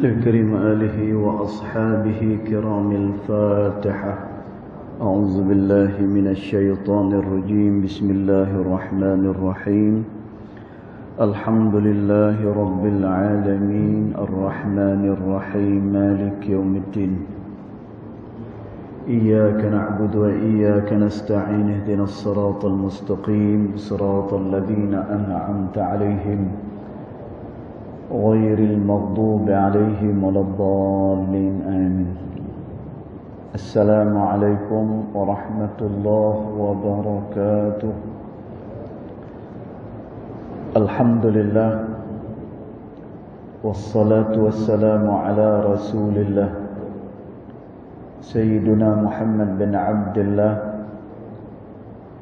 الكريم آله وأصحابه كرام الفاتحة. أعوذ بالله من الشيطان الرجيم. بسم الله الرحمن الرحيم. الحمد لله رب العالمين الرحمن الرحيم مالك يوم الدين. إياك نعبد وإياك نستعين. اهدنا الصراط المستقيم صراط الذين أنعمت عليهم غير المغضوب عليهم ولا الضالين آمين. السلام عليكم ورحمة الله وبركاته. الحمد لله والصلاة والسلام على رسول الله سيدنا محمد بن عبد الله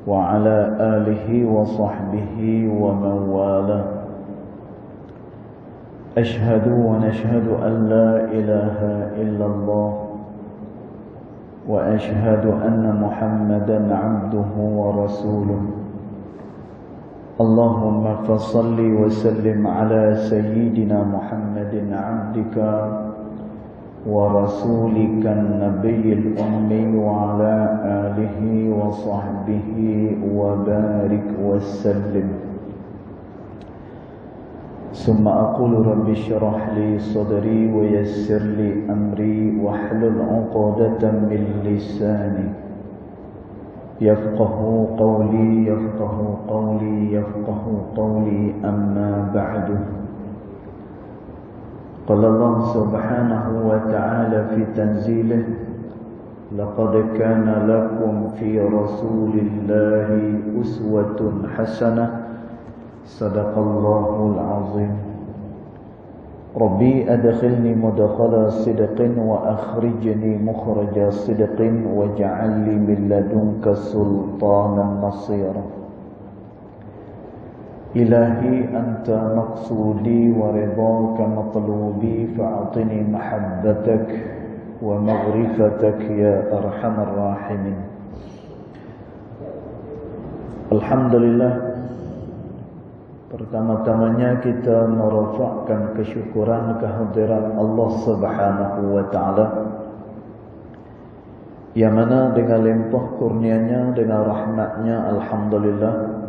وعلى آله وصحبه ومن والاه. أشهد ونشهد أن لا إله إلا الله وأشهد أن محمدا عبده ورسوله. اللهم فصل وسلم على سيدنا محمد عبدك ورسولك النبي الأمي وعلى آله وصحبه وبارك وسلم. ثم أقول رب اشرح لي صدري ويسر لي أمري واحلل عقدة من لساني يفقه قولي أما بعد. قال الله سبحانه وتعالى في تنزيله: لقد كان لكم في رسول الله أسوة حسنة صدق الله العظيم. ربي أدخلني مدخل صدق وأخرجني مخرج صدق واجعل لي من لدنك سلطانا نصيرا. إلهي أنت مقصودي ورضاك مطلوبي فأعطني محبتك ومغرفتك يا أرحم الراحمين. Alhamdulillah, pertama-tamanya kita merafakkan kesyukuran kehadiran Allah Subhanahu wa taala, yang mana dengan limpah kurnianya, dengan rahmatnya, alhamdulillah,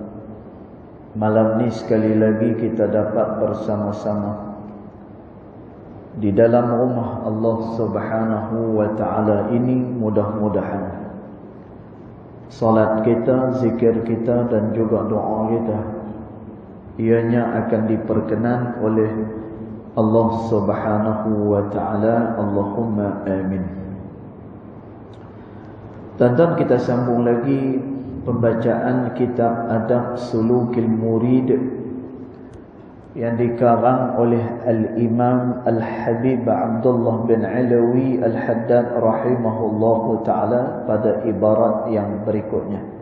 malam ni sekali lagi kita dapat bersama-sama di dalam rumah Allah Subhanahu wa taala ini. Mudah-mudahan salat kita, zikir kita dan juga doa kita ianya akan diperkenan oleh Allah Subhanahu wa taala. Allahumma amin. Tuan-tuan, kita sambung lagi pembacaan kitab Adab Sulukil Murid yang dikarang oleh Al-Imam Al-Habib Abdullah bin Alawi Al-Haddad rahimahullahu ta'ala pada ibarat yang berikutnya.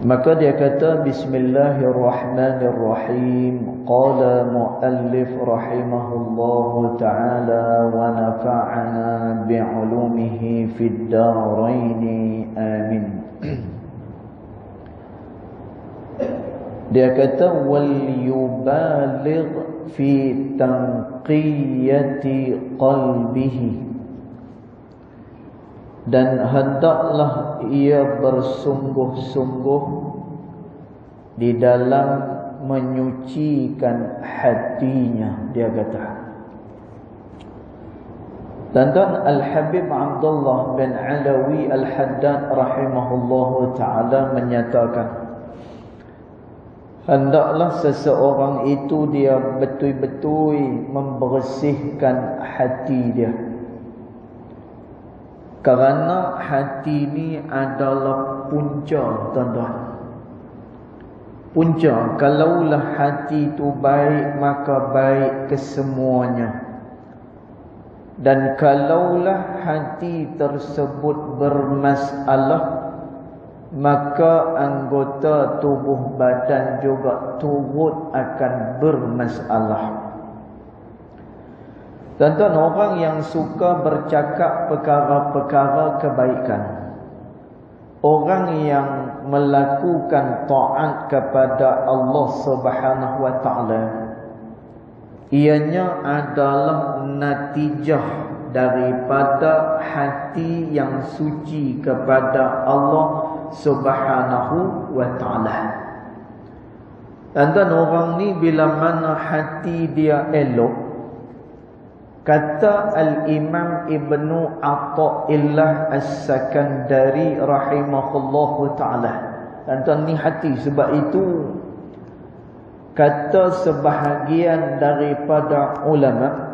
Maka dia kata, Bismillahirrahmanirrahim. Qala muallif rahimahullahu ta'ala wa nafa'ana bi'ulumihi fid daraini amin. Dia kata, wal yubaligh fi tanqiyati qalbihi, dan hendaklah ia bersungguh-sungguh di dalam menyucikan hatinya. Dia kata, tuan-tuan, Al-Habib Abdullah bin Alawi Al-Haddad rahimahullahu ta'ala menyatakan, hendaklah seseorang itu dia betul-betul membersihkan hati dia. Kerana hati ni adalah punca, tuan-tuan. Punca, kalaulah hati itu baik, maka baik kesemuanya. Dan kalaulah hati tersebut bermasalah, maka anggota tubuh badan juga turut akan bermasalah. Tuan-tuan, orang yang suka bercakap perkara-perkara kebaikan, orang yang melakukan taat kepada Allah Subhanahu wa taala, ianya adalah natijah daripada hati yang suci kepada Allah Subhanahu wa taala. Dan orang ni bila mana hati dia elok, kata Al-Imam Ibnu Atha'illah As-Sakandari rahimahullahu ta'ala, dan ni hati. Sebab itu kata sebahagian daripada ulama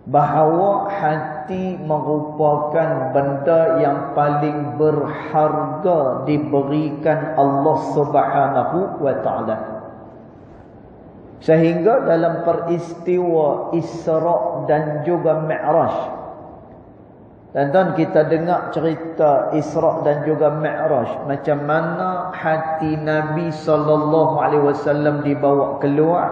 bahawa hati merupakan benda yang paling berharga diberikan Allah Subhanahu wa taala. Sehingga dalam peristiwa Isra' dan juga Mi'raj, dan kita dengar cerita Isra' dan juga Mi'raj, macam mana hati Nabi SAW dibawa keluar,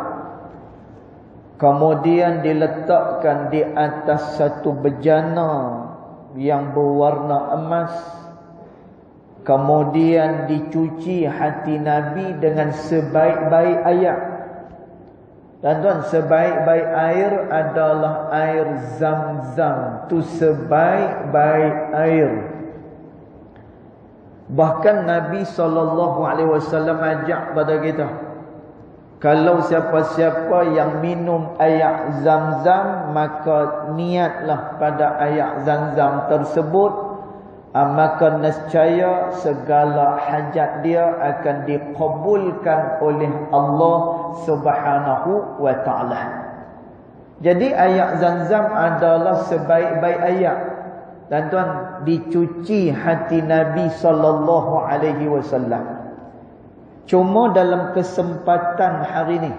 kemudian diletakkan di atas satu bejana yang berwarna emas, kemudian dicuci hati Nabi dengan sebaik-baik air. Dan sebaik-baik air adalah air Zam-Zam. Tu sebaik-baik air. Bahkan Nabi SAW ajak pada kita, kalau siapa-siapa yang minum air Zam-Zam, maka niatlah pada air Zam-Zam tersebut, maka nescaya segala hajat dia akan dikabulkan oleh Allah Subhanahu wa taala. Jadi air Zam-Zam adalah sebaik-baik air. Dan tuan, dicuci hati Nabi SAW. Cuma dalam kesempatan hari ini,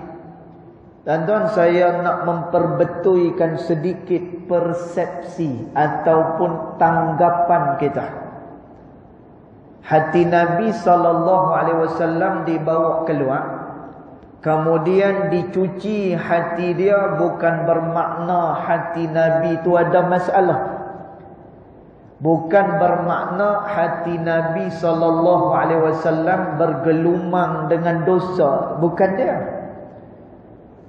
dan tuan, saya nak memperbetulkan sedikit persepsi ataupun tanggapan kita. Hati Nabi SAW dibawa keluar, kemudian dicuci hati dia, bukan bermakna hati Nabi itu ada masalah. Bukan bermakna hati Nabi SAW bergelumang dengan dosa. Bukan dia.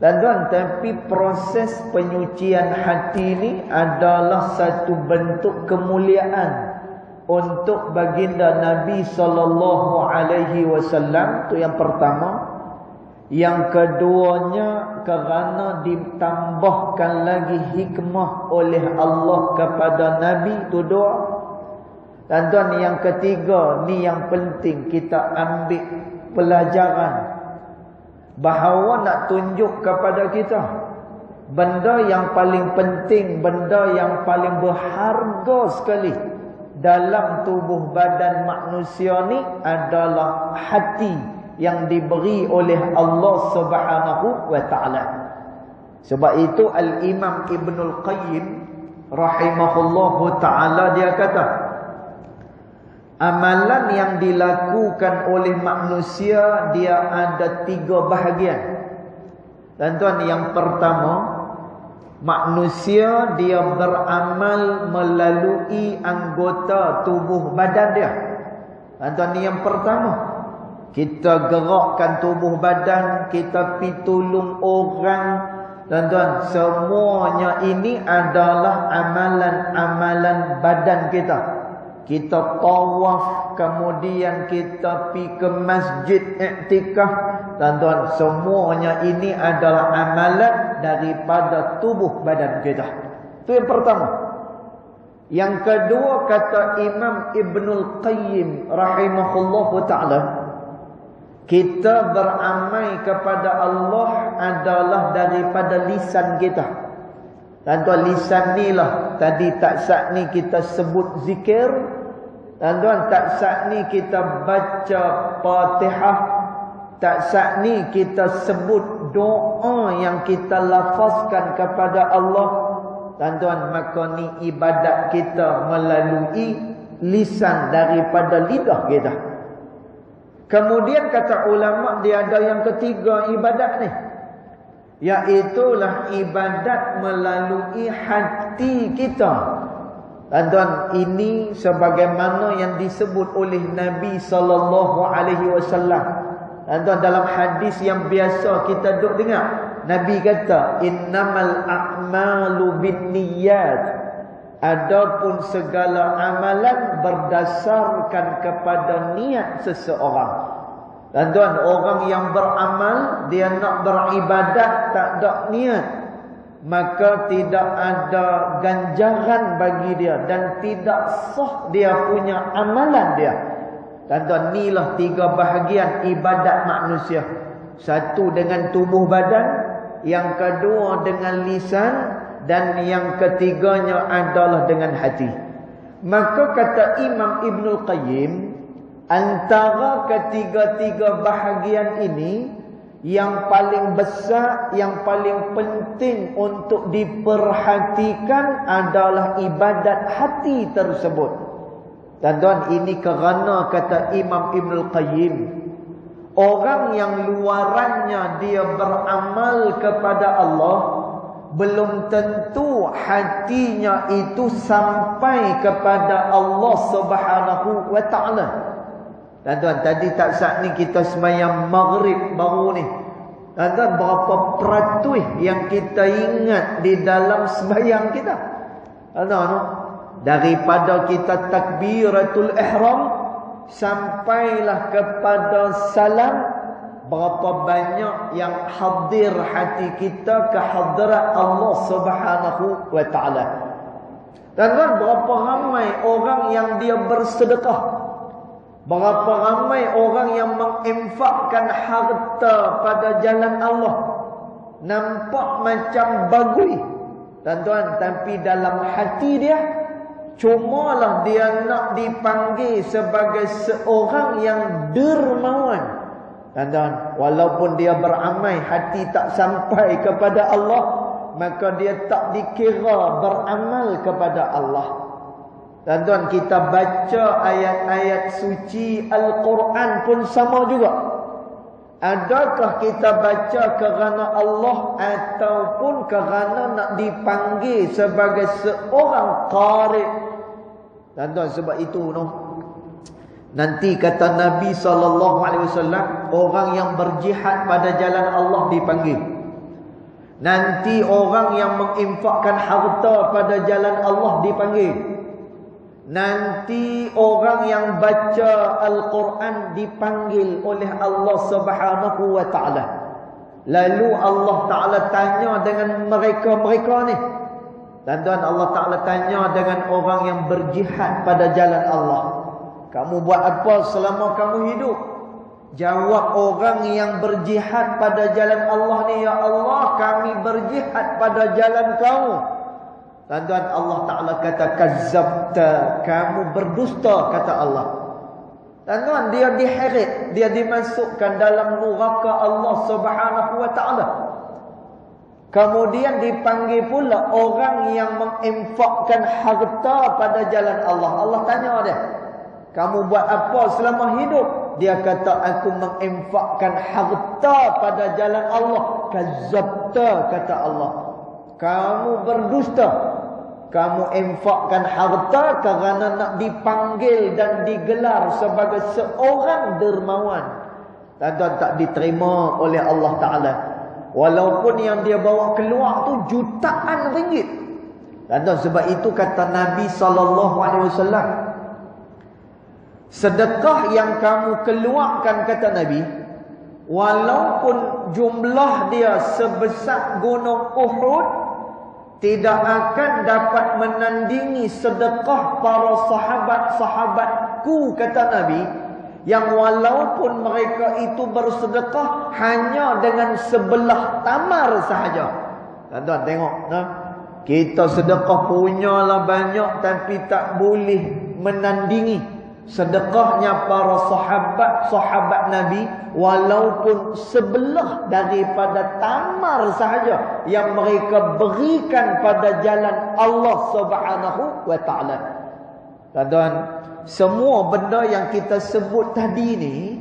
Dan tuan, tapi proses penyucian hati ini adalah satu bentuk kemuliaan untuk baginda Nabi SAW. Itu yang pertama. Yang keduanya, kerana ditambahkan lagi hikmah oleh Allah kepada Nabi, itu dua. Dan tuan, yang ketiga, ni yang penting kita ambil pelajaran, bahawa nak tunjuk kepada kita benda yang paling penting, benda yang paling berharga sekali dalam tubuh badan manusia ni adalah hati yang diberi oleh Allah Subhanahu wa taala. Sebab itu Al-Imam Ibnul Qayyim rahimahullahu taala dia kata, amalan yang dilakukan oleh manusia dia ada 3 bahagian. Dan tuan, yang pertama, manusia dia beramal melalui anggota tubuh badan dia. Dan tuan, ni yang pertama. Kita gerakkan tubuh badan, kita pi tolong orang. Dan tuan, semuanya ini adalah amalan-amalan badan kita. Kita tawaf, kemudian kita pi ke masjid iktikaf. Dan tuan, semuanya ini adalah amalan daripada tubuh badan kita. Itu yang pertama. Yang kedua, kata Imam Ibnul Qayyim rahimahullahu ta'ala, kita beramal kepada Allah adalah daripada lisan kita. Dan tuan, lisan ni lah, tadi tak sat ni kita sebut zikir. Dan tuan, tak sat ni kita baca Fatihah. Tak sat ni kita sebut doa yang kita lafazkan kepada Allah. Dan tuan, maka ni ibadat kita melalui lisan daripada lidah kita. Kemudian kata ulama, dia ada yang ketiga ibadat ni, iaitulah ibadat melalui hati kita. Tuan-tuan, ini sebagaimana yang disebut oleh Nabi SAW. Tuan-tuan, dalam hadis yang biasa kita duk dengar, Nabi kata, innamal a'malu binniyat. Adapun segala amalan berdasarkan kepada niat seseorang. Tuan-tuan, orang yang beramal, dia nak beribadat tak ada niat, maka tidak ada ganjaran bagi dia dan tidak sah dia punya amalan dia. Tuan-tuan, inilah 3 bahagian ibadat manusia. Satu dengan tubuh badan, yang kedua dengan lisan, dan yang ketiganya adalah dengan hati. Maka kata Imam Ibnul Qayyim, antara ketiga-tiga bahagian ini, yang paling besar, yang paling penting untuk diperhatikan adalah ibadat hati tersebut. Tuan-tuan, ini kerana kata Imam Ibnul Qayyim, orang yang luarannya dia beramal kepada Allah, belum tentu hatinya itu sampai kepada Allah Subhanahu wa ta'ala. Tuan-tuan, tadi tak saat ni kita sembahyang maghrib baru ni. Tuan-tuan, berapa peratus yang kita ingat di dalam sembahyang kita? Tuan-tuan, daripada kita takbiratul ihram sampailah kepada salam, berapa banyak yang hadir hati kita ke hadrat Allah Subhanahu wa ta'ala. Tuan-tuan, berapa ramai orang yang dia bersedekah, berapa ramai orang yang menginfakkan harta pada jalan Allah, nampak macam bagus, tuan-tuan, tapi dalam hati dia cumalah dia nak dipanggil sebagai seorang yang dermawan. Tuan-tuan, walaupun dia beramal, hati tak sampai kepada Allah, maka dia tak dikira beramal kepada Allah. Tuan-tuan, kita baca ayat-ayat suci Al-Quran pun sama juga. Adakah kita baca kerana Allah ataupun kerana nak dipanggil sebagai seorang qari? Tuan-tuan, sebab itu nanti kata Nabi SAW, orang yang berjihad pada jalan Allah dipanggil. Nanti orang yang menginfakkan harta pada jalan Allah dipanggil. Nanti orang yang baca Al-Quran dipanggil oleh Allah Subhanahu wa ta'ala. Lalu Allah Ta'ala tanya dengan mereka-mereka ni. Tuan-tuan, Allah Ta'ala tanya dengan orang yang berjihad pada jalan Allah, kamu buat apa selama kamu hidup? Jawab orang yang berjihad pada jalan Allah ni, ya Allah, kami berjihad pada jalan kamu. Tuan-tuan, Allah Ta'ala kata, kazzabta, kamu berdusta, kata Allah. Tuan-tuan, dia diheret, dia dimasukkan dalam neraka Allah Subhanahu wa ta'ala. Kemudian dipanggil pula orang yang menginfakkan harta pada jalan Allah. Allah tanya dia, kamu buat apa selama hidup? Dia kata, aku menginfakkan harta pada jalan Allah. Kazzabta, kata Allah, kamu berdusta. Kamu infakkan harta kerana nak dipanggil dan digelar sebagai seorang dermawan. Tuan-tuan, tak diterima oleh Allah Ta'ala. Walaupun yang dia bawa keluar tu jutaan ringgit. Tuan-tuan, sebab itu kata Nabi SAW, sedekah yang kamu keluarkan, kata Nabi, walaupun jumlah dia sebesar gunung Uhud, tidak akan dapat menandingi sedekah para sahabat-sahabatku, kata Nabi, yang walaupun mereka itu bersedekah hanya dengan sebelah tamar sahaja. Tuan-tuan tengok, kita sedekah punyalah banyak, tapi tak boleh menandingi sedekahnya para sahabat-sahabat Nabi, walaupun sebelah daripada tamar sahaja yang mereka berikan pada jalan Allah Subhanahu wa ta'ala. Tuan-tuan, semua benda yang kita sebut tadi ni,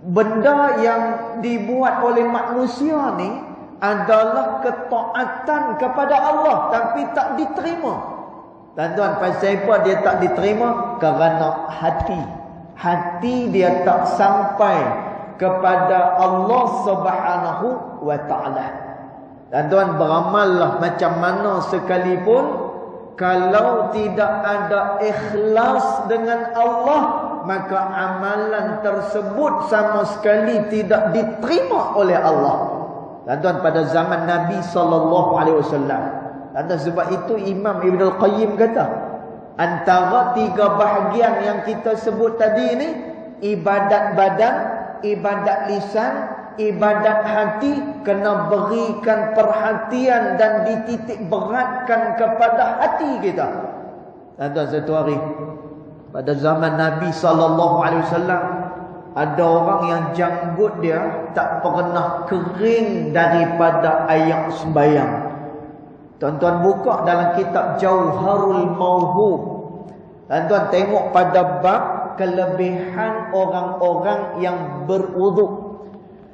benda yang dibuat oleh manusia ni adalah ketaatan kepada Allah, tapi tak diterima. Tuan-tuan, pasal apa dia tak diterima? Kerana hati dia tak sampai kepada Allah Subhanahu wa ta'ala. Tuan-tuan, beramallah macam mana sekalipun, kalau tidak ada ikhlas dengan Allah, maka amalan tersebut sama sekali tidak diterima oleh Allah. Tuan-tuan, pada zaman Nabi SAW, sebab itu Imam Ibn Al-Qayyim kata, antara 3 bahagian yang kita sebut tadi ni, ibadat badan, ibadat lisan, ibadat hati, kena berikan perhatian dan dititik beratkan kepada hati kita. Tuan-tuan, satu hari pada zaman Nabi SAW, ada orang yang janggut dia tak pernah kering daripada air sembahyang. Tuan-tuan buka dalam kitab Jauharul Mauhub. Tuan-tuan tengok pada bab kelebihan orang-orang yang berwuduk.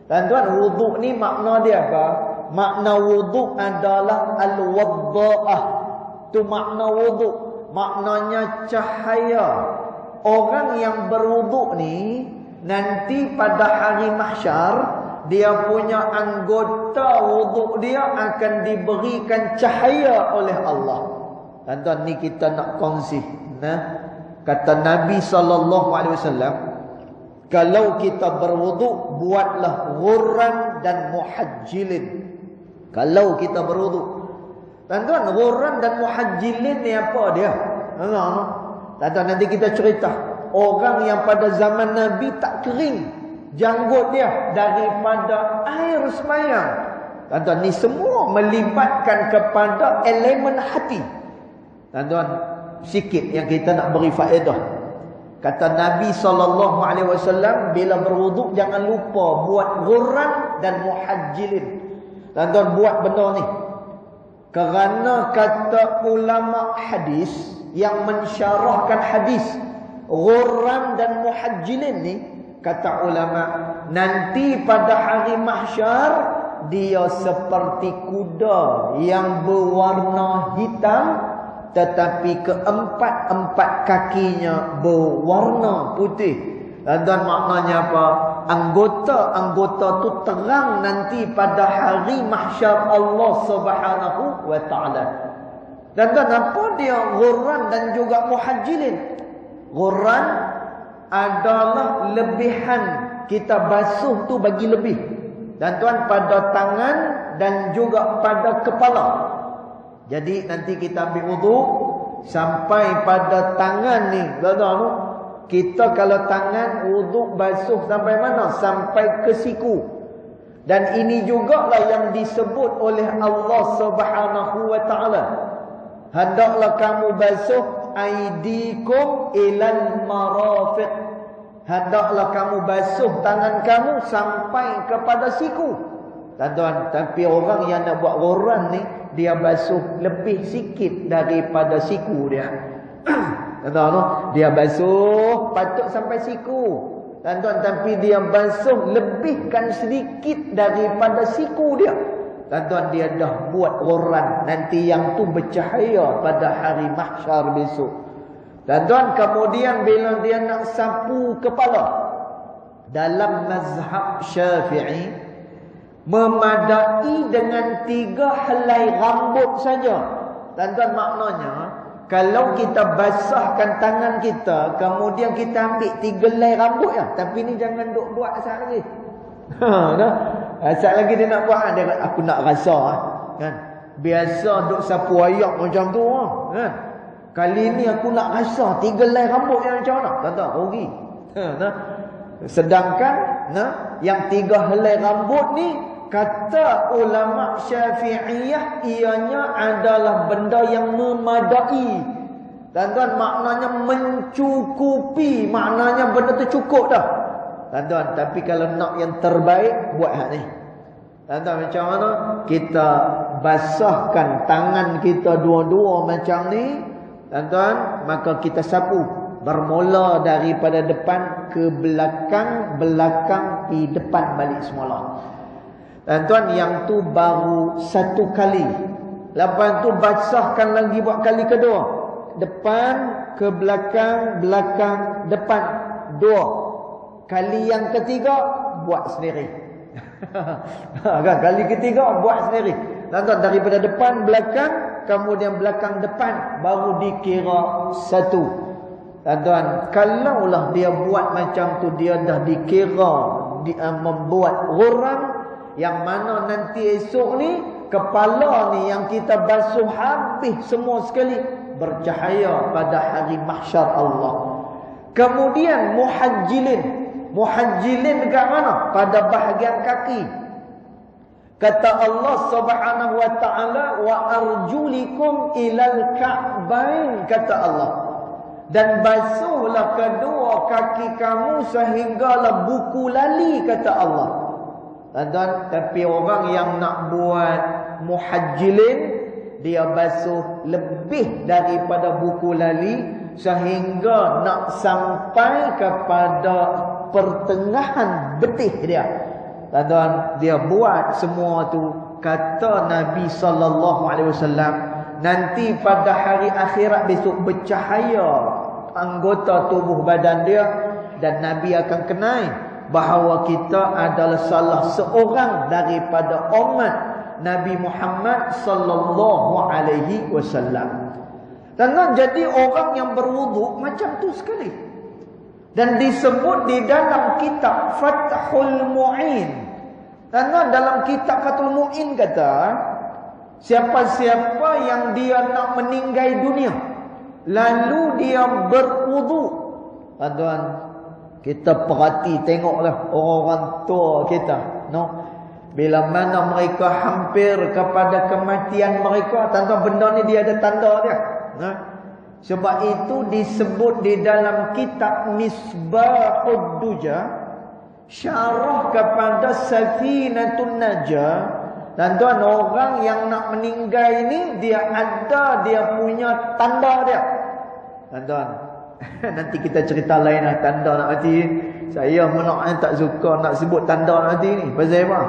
Tuan-tuan, wuduk ni makna dia apa? Makna wuduk adalah al-wadda'ah. Tu makna wuduk. Maknanya cahaya. Orang yang berwuduk ni, nanti pada hari mahsyar, dia punya anggota wuduk dia akan diberikan cahaya oleh Allah. Tuan-tuan, ni kita nak kongsi. Kata Nabi SAW, kalau kita berwuduk, buatlah ghurran dan muhajjilin. Kalau kita berwuduk, tuan-tuan, ghurran dan muhajjilin ni apa dia? Tuan-tuan, nanti kita cerita orang yang pada zaman Nabi tak kering janggut dia daripada air sembahyang. Tuan-tuan, ni semua melibatkan kepada elemen hati. Tuan-tuan, sikit yang kita nak beri faedah. Kata Nabi SAW, bila berwuduk jangan lupa buat ghurran dan muhajjilin. Tuan-tuan, buat benda ni kerana kata ulama hadis yang mensyarahkan hadis, ghurran dan muhajjilin ni, kata ulama, nanti pada hari mahsyar dia seperti kuda yang berwarna hitam, tetapi keempat-empat kakinya berwarna putih. Dan maknanya apa? Anggota-anggota tu terang nanti pada hari mahsyar Allah Subhanahu wa ta'ala. Dan apa dia ghurran dan juga muhajjilin? Ghurran adalah lebihan, kita basuh tu bagi lebih. Dan tuan, pada tangan dan juga pada kepala. Jadi nanti kita ambil wuduk sampai pada tangan ni. Tuan-tuan, kita kalau tangan wuduk basuh sampai mana? Sampai ke siku. Dan ini jugalah yang disebut oleh Allah Subhanahu wa ta'ala. Hendaklah kamu basuh aidikum ilal marafiq. Hendaklah kamu basuh tangan kamu sampai kepada siku. Tuan-tuan, tapi orang yang nak buat ghurran ni, dia basuh lebih sikit daripada siku dia. Tuan-tuan, dia basuh patut sampai siku. Tuan-tuan, tapi dia basuh lebihkan sedikit daripada siku dia. Tuan-tuan, dia dah buat ghurran. Nanti yang tu bercahaya pada hari mahsyar besok. Tuan-tuan, kemudian bila dia nak sapu kepala, dalam mazhab Syafi'i, memadai dengan 3 helai rambut saja. Tuan-tuan, maknanya kalau kita basahkan tangan kita, kemudian kita ambil 3 helai rambut ya. Tapi ni jangan duk buat asal lagi. Asal lagi dia nak buat, dia kata, aku nak rasa kan. Biasa duk sapu ayak macam tu kan. Kali ni aku nak rasa 3 helai rambut yang macam mana? Tuan-tuan, rugi. Sedangkan yang 3 helai rambut ni, kata ulama Syafi'iyah, ianya adalah benda yang memadai. Tuan-tuan, maknanya mencukupi, maknanya benda tu cukup dah. Tuan-tuan, tapi kalau nak yang terbaik, buat hak ni. Tuan-tuan, macam mana? Kita basahkan tangan kita dua-dua macam ni. Tuan-tuan, maka kita sapu. Bermula daripada depan ke belakang, belakang di depan balik semula. Tuan-tuan, yang tu baru 1 kali. Lepas tu basahkan lagi buat kali kedua. depan ke belakang, belakang depan. 2. Kali yang ketiga buat sendiri. Kan kali ketiga buat sendiri. Tuan-tuan, daripada depan belakang, kemudian belakang depan, baru dikira 1. Tuan-tuan, kalaulah dia buat macam tu, dia dah dikira dia membuat orang yang mana nanti esok ni kepala ni yang kita basuh habis semua sekali bercahaya pada hari mahsyar Allah. Kemudian muhajjilin dekat mana? Pada bahagian kaki. Kata Allah Subhanahu wa taala, wa arjulikum ilal ka'bain, kata Allah. Dan basuhlah kedua kaki kamu sehinggalah buku lali, kata Allah. Tuan-tuan, tapi orang yang nak buat muhajjilin, dia basuh lebih daripada buku lali sehingga nak sampai kepada pertengahan betih dia. Tuan-tuan, dia buat semua tu. Kata Nabi SAW, nanti pada hari akhirat besok bercahaya anggota tubuh badan dia, dan Nabi akan kenal bahawa kita adalah salah seorang daripada umat Nabi Muhammad sallallahu alaihi wasallam. Dan jadi orang yang berwuduk macam tu sekali. Dan disebut di dalam kitab Fathul Mu'in. Dan dalam kitab Fathul Mu'in kata, siapa-siapa yang dia nak meninggal dunia lalu dia berwuduk. Tuan-tuan, kita perhati tengoklah orang tua kita, no? Bila mana mereka hampir kepada kematian mereka, tuan-tuan, benda ni dia ada tanda dia. Sebab itu disebut di dalam kitab Misbahud Duja, syarah kepada Safinatun Najah. Tuan-tuan, orang yang nak meninggal ini, dia ada dia punya tanda dia. Tuan-tuan, nanti kita cerita lain lah tanda nak mati. Saya menolak, tak suka nak sebut tanda nak mati ni. Pasal apa?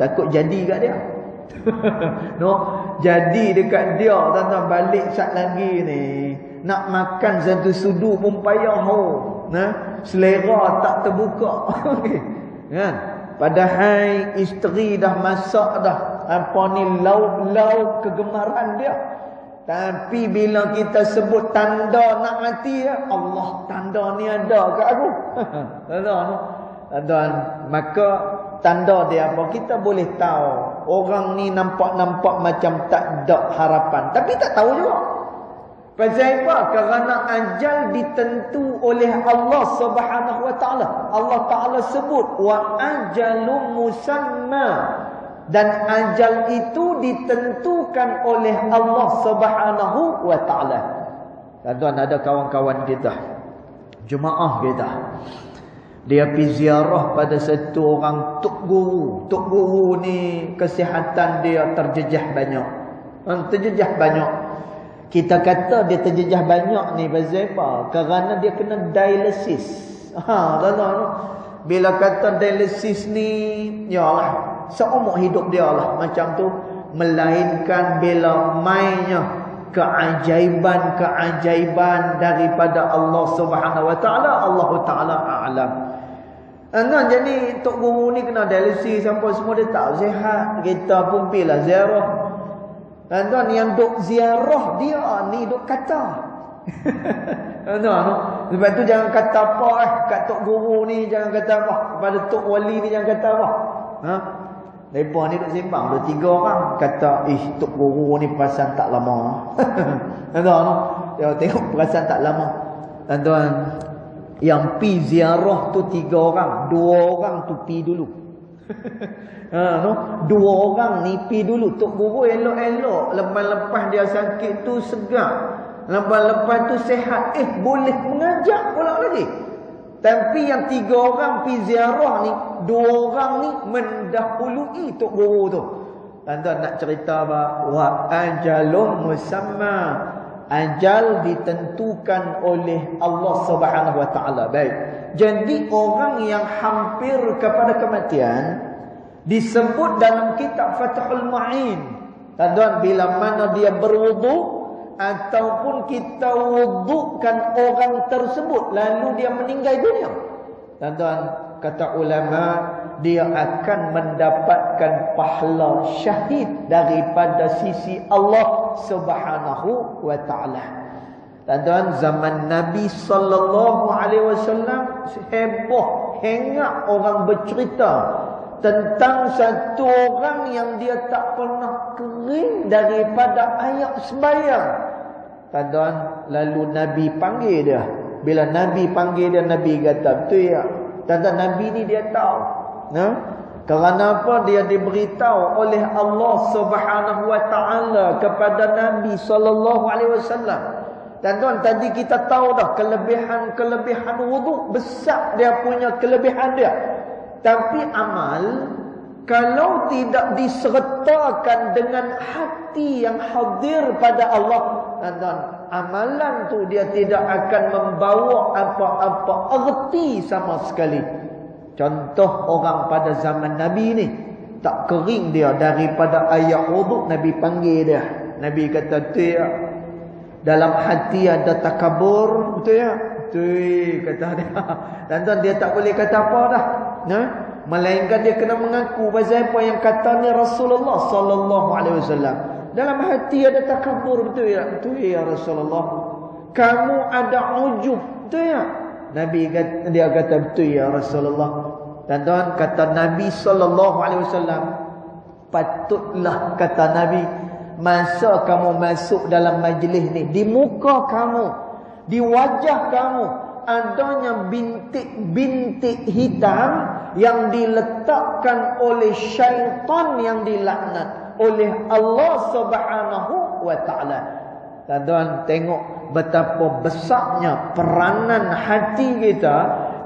Takut jadi kat dia. No, jadi dekat dia, tuan-tuan, balik sat lagi ni. Nak makan satu sudu pun payah. Selera tak terbuka. Kan? Padahal isteri dah masak dah apa ni lauk-lauk kegemaran dia. Tapi bila kita sebut tanda nak mati, Allah, tanda ni ada kat aku. Tuan-tuan, maka tanda dia apa? Kita boleh tahu orang ni nampak-nampak macam tak ada harapan, tapi tak tahu juga. Pasal apa? Kerana ajal ditentu oleh Allah Subhanahu wa taala. Allah Taala sebut wa ajalum musamma, dan ajal itu ditentukan oleh Allah Subhanahu wa taala. Tuan-tuan, ada kawan-kawan kita, jemaah kita, dia pergi ziarah pada satu orang tok guru. Tok guru ni kesihatan dia terjejah banyak. Terjejah banyak. Kita kata dia terjejah banyak ni pasal apa? Kerana dia kena dialisis. Tuan-tuan, bila kata dialisis ni, yalah, seumur hidup dia lah macam tu. Melainkan bila mainnya keajaiban-keajaiban daripada Allah Subhanahu wa taala, Allah Taala a'lam. Jadi tok guru ni kena dialisis sampai semua dia tak sihat. Kita pun pilah ziarah. Tuan-tuan, yang duk ziarah dia ni duk kata. Tuan-tuan, sebab tu jangan kata apa kat tok guru ni, jangan kata apa. Kepada tok wali ni jangan kata apa. Mereka ni duk sembang 2-3 orang kata, tok guru ni perasan tak lama. Tuan-tuan, dia tengok perasan tak lama. Tuan-tuan, yang pi ziarah tu 3 orang, 2 orang tu pi dulu. 2 orang ni pi dulu. Tok guru elok-elok, lepas-lepas dia sakit tu segar, lepas-lepas tu sihat, boleh mengajar pula lagi. Tapi yang 3 orang pi ziarah ni, 2 orang ni mendahului tok guru tu. Tuan-tuan, nak cerita apa? Wa ajalum musamma, ajal ditentukan oleh Allah Subhanahu wa taala. Baik. Jadi orang yang hampir kepada kematian disebut dalam kitab Fathul Mu'in. Tuan-tuan, bila mana dia berwuduk, ataupun kita wudukan orang tersebut lalu dia meninggal dunia. Tuan-tuan, kata ulama, dia akan mendapatkan pahala syahid daripada sisi Allah Subhanahu wa taala. Tuan-tuan, zaman Nabi sallallahu alaihi wasallam heboh, hengak orang bercerita tentang satu orang yang dia tak pernah kering daripada ayat sembahyang. Tuan-tuan, lalu Nabi panggil dia. Bila Nabi panggil dia, Nabi kata, betul ya? Tuan-tuan, Nabi ni dia tahu. Kerana apa? Dia diberitahu oleh Allah Subhanahu wa taala kepada Nabi sallallahu alaihi wasallam. Tuan-tuan, tadi kita tahu dah kelebihan wuduk, besar dia punya kelebihan dia. Tapi amal, kalau tidak disertakan dengan hati yang hadir pada Allah, tuan-tuan, amalan tu dia tidak akan membawa apa-apa erti sama sekali. Contoh orang pada zaman Nabi ni, tak kering dia daripada ayat wuduk, Nabi panggil dia. Nabi kata, betul ya? Dalam hati ada takabur, betul ya? Betul, kata dia. Tuan-tuan, dia tak boleh kata apa dah. Melainkan dia kena mengaku pasal apa yang katanya Rasulullah sallallahu alaihi wasallam. Dalam hati ada takabur, betul ya? Betul ya Rasulullah. Kamu ada ujub, betul ya? Nabi kata, dia kata, betul ya Rasulullah. Tuan-tuan, kata Nabi sallallahu alaihi wasallam, patutlah, kata Nabi, masa kamu masuk dalam majlis ni, di muka kamu, di wajah kamu adanya bintik-bintik hitam yang diletakkan oleh syaitan yang dilaknat oleh Allah Subhanahu wa taala. Tuan-tuan, tengok betapa besarnya peranan hati kita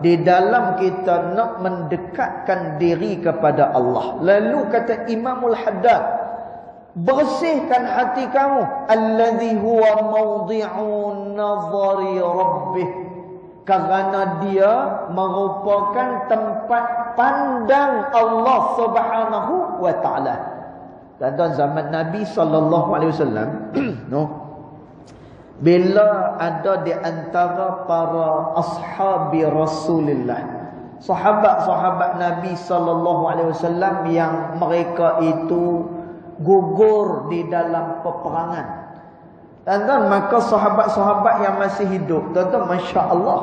di dalam kita nak mendekatkan diri kepada Allah. Lalu kata Imamul Haddad, bersihkan hati kamu, alladhi huwa mawdi'un nazari rabbih, kerana dia merupakan tempat pandang Allah Subhanahu wa taala. Tuan-tuan, zaman Nabi sallallahu alaihi wasallam bila ada di antara para ashabi Rasulullah, sahabat-sahabat Nabi sallallahu alaihi wasallam yang mereka itu gugur di dalam peperangan. Tuan-tuan, maka sahabat-sahabat yang masih hidup, tuan-tuan, Masya Allah,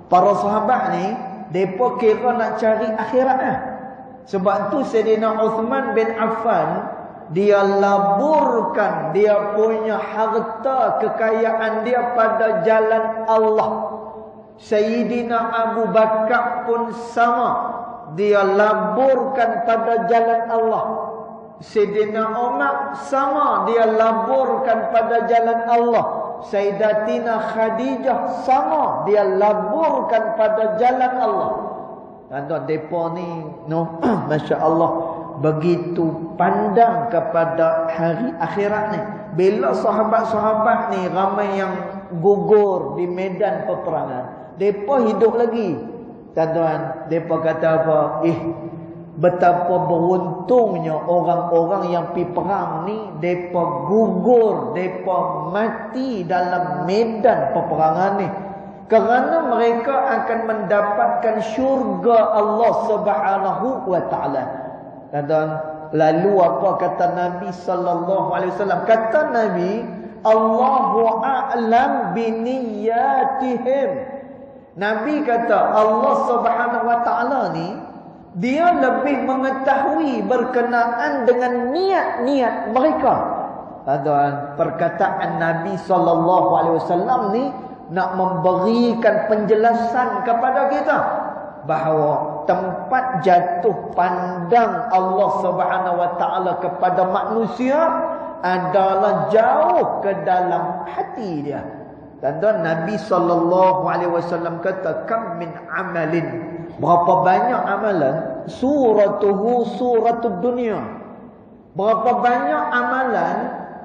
para sahabat ni, mereka kira nak cari akhirat lah. Sebab tu Sayyidina Uthman bin Affan, dia laburkan dia punya harta kekayaan dia pada jalan Allah. Sayyidina Abu Bakar pun sama, dia laburkan pada jalan Allah. Sayyidina Umar sama, dia laburkan pada jalan Allah. Sayyidatina Khadijah sama, dia laburkan pada jalan Allah. Tuan-tuan, depa ni Masya Allah, begitu pandang kepada hari akhirat ni. Bila sahabat-sahabat ni ramai yang gugur di medan peperangan, depa hidup lagi. Tuan-tuan, depa kata apa? Betapa beruntungnya orang-orang yang pergi perang ni, mereka gugur, mereka mati dalam medan peperangan ni, kerana mereka akan mendapatkan syurga Allah Subhanahu wa taala. Dan lalu apa kata Nabi sallallahu alaihi wasallam? Kata Nabi, Allahu a'lam biniyatihim. Nabi kata Allah Subhanahu wa taala ni, dia lebih mengetahui berkenaan dengan niat-niat mereka. Tuan-tuan, perkataan Nabi sallallahu alaihi wasallam ni nak memberikan penjelasan kepada kita bahawa tempat jatuh pandang Allah Subhanahu wa taala kepada manusia adalah jauh ke dalam hati dia. Tuan-tuan, Nabi sallallahu alaihi wasallam kata, kam min amalin, berapa banyak amalan, suratuhu suratud dunia, berapa banyak amalan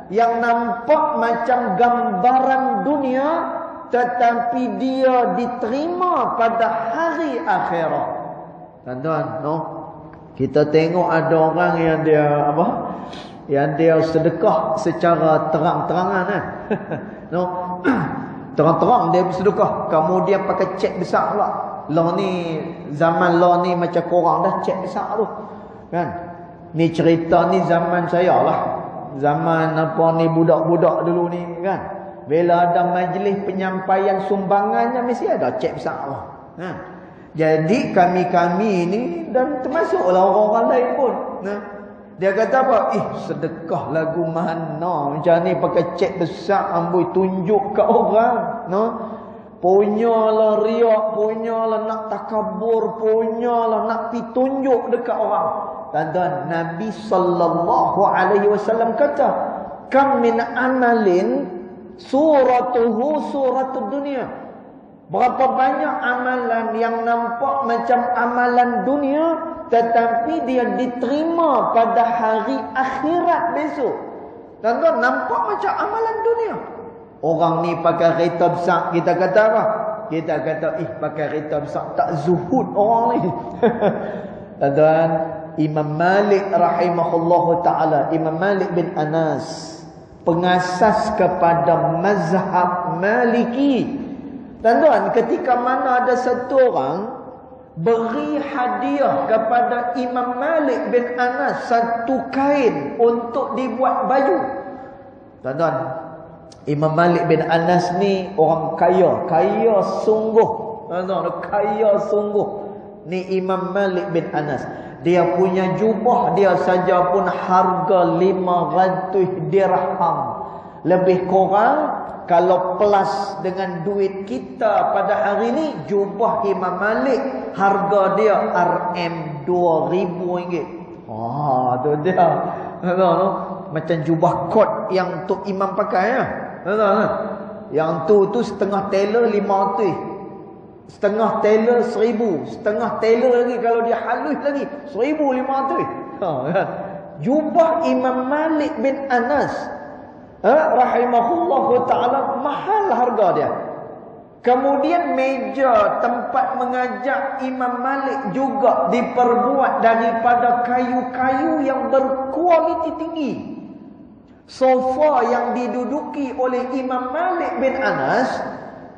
yang nampak macam gambaran dunia, tetapi dia diterima pada hari akhirat. Tuan-tuan, kita tengok ada orang yang dia yang dia sedekah secara terang-terangan no? Terang-terang dia bersedekah, kemudian pakai cek besar pula. Lah ni zaman lah ni macam korang dah cek besar tu kan. Ni cerita ni zaman saya lah, zaman apa ni budak-budak dulu ni kan. Bila ada majlis penyampaian sumbangannya mesti ada cek besar lah kan. Jadi kami-kami ni dan termasuklah orang-orang lain pun dia kata apa? Sedekah lagu mana macam ni pakai cek besar amboi tunjuk ke orang punyalah riak, punyalah nak takabur, punyalah nak pi tunjuk dekat orang. Dan Nabi sallallahu alaihi wasallam kata, kam min amalin suratuhu suratud dunia. Berapa banyak amalan yang nampak macam amalan dunia, tetapi dia diterima pada hari akhirat besok. Tuan-tuan, nampak macam amalan dunia. Orang ni pakai kereta besar, kita kata apa? Kita kata, pakai kereta besar tak zuhud orang ni. Tuan-tuan, Imam Malik rahimahullahu ta'ala, Imam Malik bin Anas, pengasas kepada mazhab Maliki. Tuan-tuan, ketika mana ada satu orang beri hadiah kepada Imam Malik bin Anas satu kain untuk dibuat baju. Tuan-tuan, Imam Malik bin Anas ni orang kaya, kaya sungguh. Tuan-tuan, kaya sungguh. Ni Imam Malik bin Anas. Dia punya jubah dia saja pun harga 500 dirham. Lebih kurang kalau plus dengan duit kita pada hari ni, jubah Imam Malik harga dia RM2,000. Tu dia. Macam jubah kot yang untuk imam pakai ya. Yang tu setengah tailor 500. Setengah tailor 1000. Setengah tailor lagi kalau dia halus lagi 1500. Jubah Imam Malik bin Anas rahimahullahu ta'ala mahal harga dia. Kemudian meja tempat mengajar Imam Malik juga diperbuat daripada kayu-kayu yang berkualiti tinggi. Sofa yang diduduki oleh Imam Malik bin Anas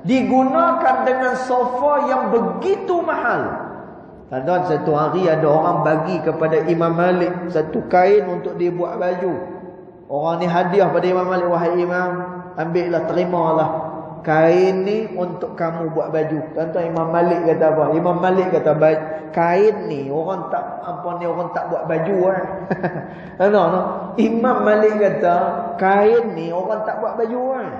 digunakan dengan sofa yang begitu mahal. Tuan-tuan, satu hari ada orang bagi kepada Imam Malik satu kain untuk dia buat baju. Orang ni hadiah pada Imam Malik, wahai Imam, ambillah, terimalah kain ni untuk kamu buat baju. Tuan-tuan, Imam Malik kata apa? Imam Malik kata, kain ni orang tak orang tak buat baju kan. Imam Malik kata, kain ni orang tak buat baju kan.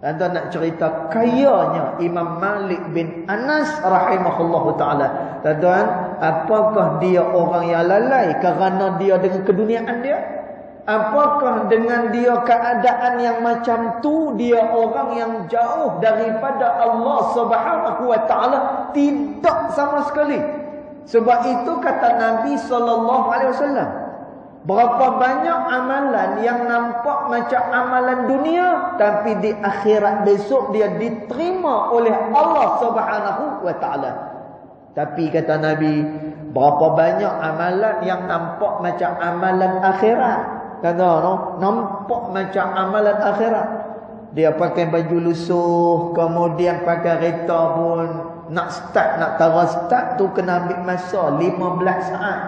Tuan-tuan, nak cerita kayanya Imam Malik bin Anas rahimahullahu ta'ala. Tuan-tuan, apakah dia orang yang lalai kerana dia dengan keduniaan dia? Apakah dengan dia keadaan yang macam tu dia orang yang jauh daripada Allah Subhanahu wa taala? Tidak sama sekali. Sebab itu kata Nabi sallallahu alaihi wasallam, berapa banyak amalan yang nampak macam amalan dunia, tapi di akhirat besok dia diterima oleh Allah Subhanahu wa taala. Tapi kata Nabi, berapa banyak amalan yang nampak macam amalan akhirat. Kata nampak macam amalan akhirat. Dia pakai baju lusuh, kemudian pakai kereta pun nak start, nak taruh start tu kena ambil masa 15 saat.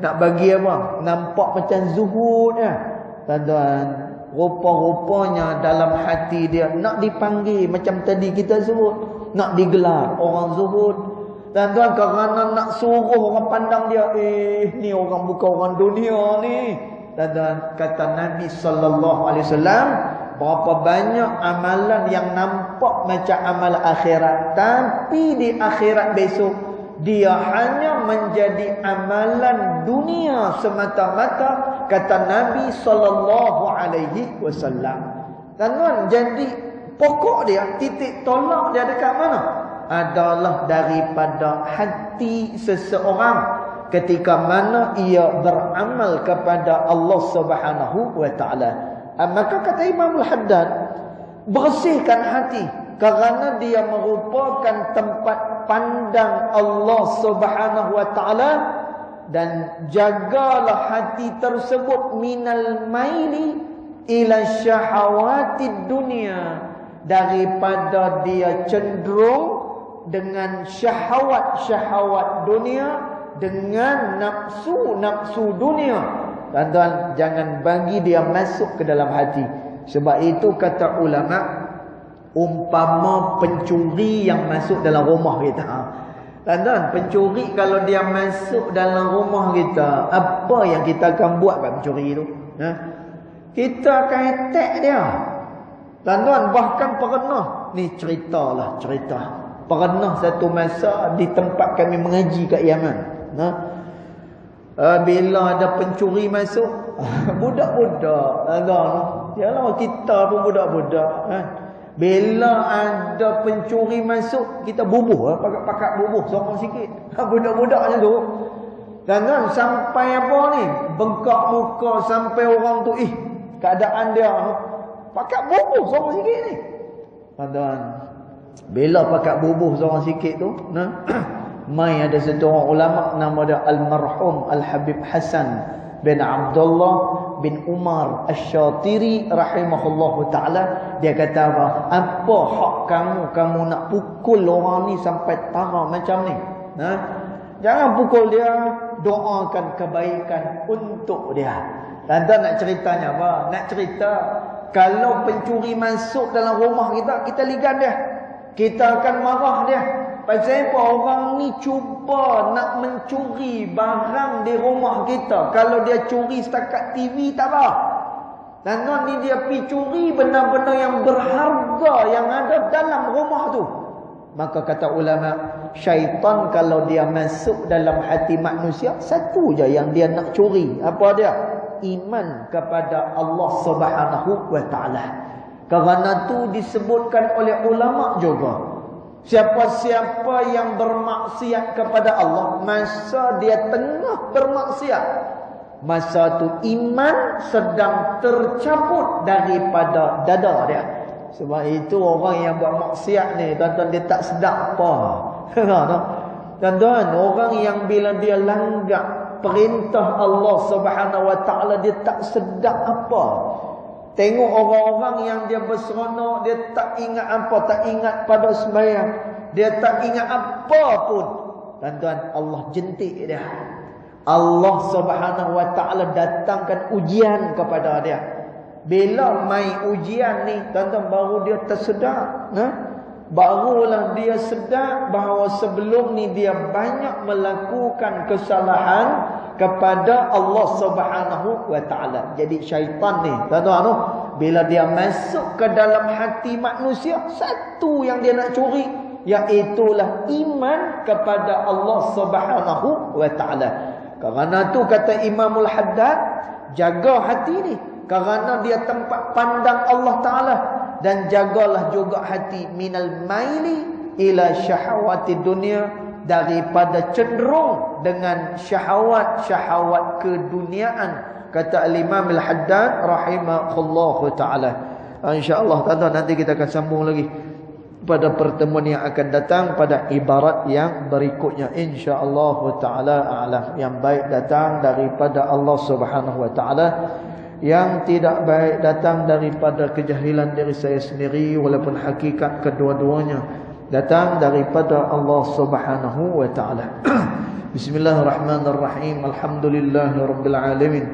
Nak bagi apa? Nampak macam zuhud ya. Tuan-tuan, rupa-rupanya dalam hati dia nak dipanggil macam tadi kita sebut, nak digelar orang zuhud. Tuan-tuan, kerana nak suruh orang pandang dia, ni orang bukan orang dunia ni. Tuan-tuan, kata Nabi sallallahu alaihi wasallam, berapa banyak amalan yang nampak macam amal akhirat, tapi di akhirat besok dia hanya menjadi amalan dunia semata-mata, kata Nabi sallallahu alaihi wasallam. Tuan-tuan, jadi pokok dia, titik tolak dia dekat mana? Adalah daripada hati seseorang ketika mana ia beramal kepada Allah Subhanahu wa taala. Maka kata Imam Al-Haddad, bersihkan hati kerana dia merupakan tempat pandang Allah Subhanahu wa taala dan jagalah hati tersebut minal maili ila syahawatid dunia, daripada dia cenderung dengan syahwat-syahwat dunia, dengan nafsu-nafsu dunia. Tuan-tuan, jangan bagi dia masuk ke dalam hati. Sebab itu kata ulama, umpama pencuri yang masuk dalam rumah kita. Tuan-tuan, pencuri kalau dia masuk dalam rumah kita, apa yang kita akan buat kat pencuri itu? Kita akan attack dia. Tuan-tuan, bahkan pernah, ni cerita. Pernah satu masa di tempat kami mengaji kat Yaman. Bila ada pencuri masuk, budak-budak, yalah kita pun budak-budak. Bila ada pencuri masuk, kita bubuh, pakat bubuh sorang sikit. Budak-budaknya tu. Dan sampai apa ni? Bengkak muka sampai orang tu, keadaan dia pakat bubuh sorang sikit ni. Tuan-tuan, bila pakat bubuh sorang sikit tu, mai ada satu orang ulama nama dia Al-Marhum Al-Habib Hasan bin Abdullah bin Umar Asy-Syatiri rahimahullahu ta'ala. Dia kata apa hak kamu nak pukul orang ni sampai tara macam ni? Jangan pukul dia, doakan kebaikan untuk dia. Tuan-tuan, nak ceritanya apa? Nak cerita kalau pencuri masuk dalam rumah kita ligan dia. Kita akan marah dia. Pasal apa? Orang ni cuba nak mencuri barang di rumah kita. Kalau dia curi setakat TV tak apa. Dan ni dia pergi curi benda-benda yang berharga yang ada dalam rumah tu. Maka kata ulama, syaitan kalau dia masuk dalam hati manusia, satu je yang dia nak curi. Apa dia? Iman kepada Allah Subhanahu wa ta'ala. Kerana tu disebutkan oleh ulama juga, siapa-siapa yang bermaksiat kepada Allah masa dia tengah bermaksiat, masa tu iman sedang tercabut daripada dada dia. Sebab itu orang yang buat maksiat ni, tuan-tuan, dia tak sedar apa. Tuan-tuan, orang yang bila dia langgar perintah Allah Subhanahu wa ta'ala, dia tak sedar apa. Tengok orang-orang yang dia berseronok, dia tak ingat apa, tak ingat pada sembahyang, dia tak ingat apa pun. Tuan-tuan, Allah jentik dia. Allah Subhanahu wa ta'ala datangkan ujian kepada dia. Bila mai ujian ni, tuan-tuan, baru dia tersedar. Barulah dia sedar bahawa sebelum ni dia banyak melakukan kesalahan kepada Allah Subhanahu wa ta'ala. Jadi syaitan ni, tuan-tuan, bila dia masuk ke dalam hati manusia, satu yang dia nak curi, iaitulah iman kepada Allah Subhanahu wa ta'ala. Kerana tu kata Imamul Haddad, jaga hati ni, kerana dia tempat pandang Allah Ta'ala. Dan jagalah juga hati minal maili ila syahawati dunia, daripada cenderung dengan syahwat-syahwat keduniaan. Kata Al-Imam Al-Haddad rahimahullahu ta'ala. InsyaAllah tuan-tuan, nanti kita akan sambung lagi pada pertemuan yang akan datang pada ibarat yang berikutnya. InsyaAllah ta'ala a'lam. Yang baik datang daripada Allah Subhanahu wa ta'ala, yang tidak baik datang daripada kejahilan diri saya sendiri, walaupun hakikat kedua-duanya datang daripada Allah Subhanahu wa ta'ala. Bismillahirrahmanirrahim. Alhamdulillahirabbil alamin.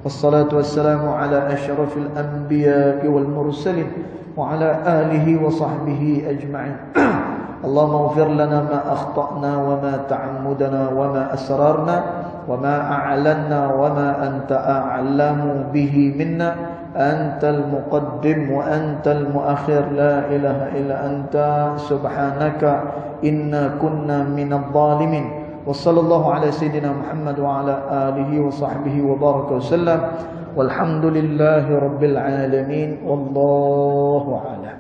Wassalatu wassalamu ala asyrafil anbiya'i wal mursalin wa ala alihi wa sahbihi ajma'in. Allahumma ighfir lana ma akhta'na wa ma ta'ammudna wa ma asrarna وما أعلنا وما أنت أعلم به منا أنت المقدم وأنت المؤخر لا إله إلا أنت سبحانك إنا كنا من الظالمين وصلى الله على سيدنا محمد وعلى آله وصحبه وبارك وسلم والحمد لله رب العالمين والله أعلم.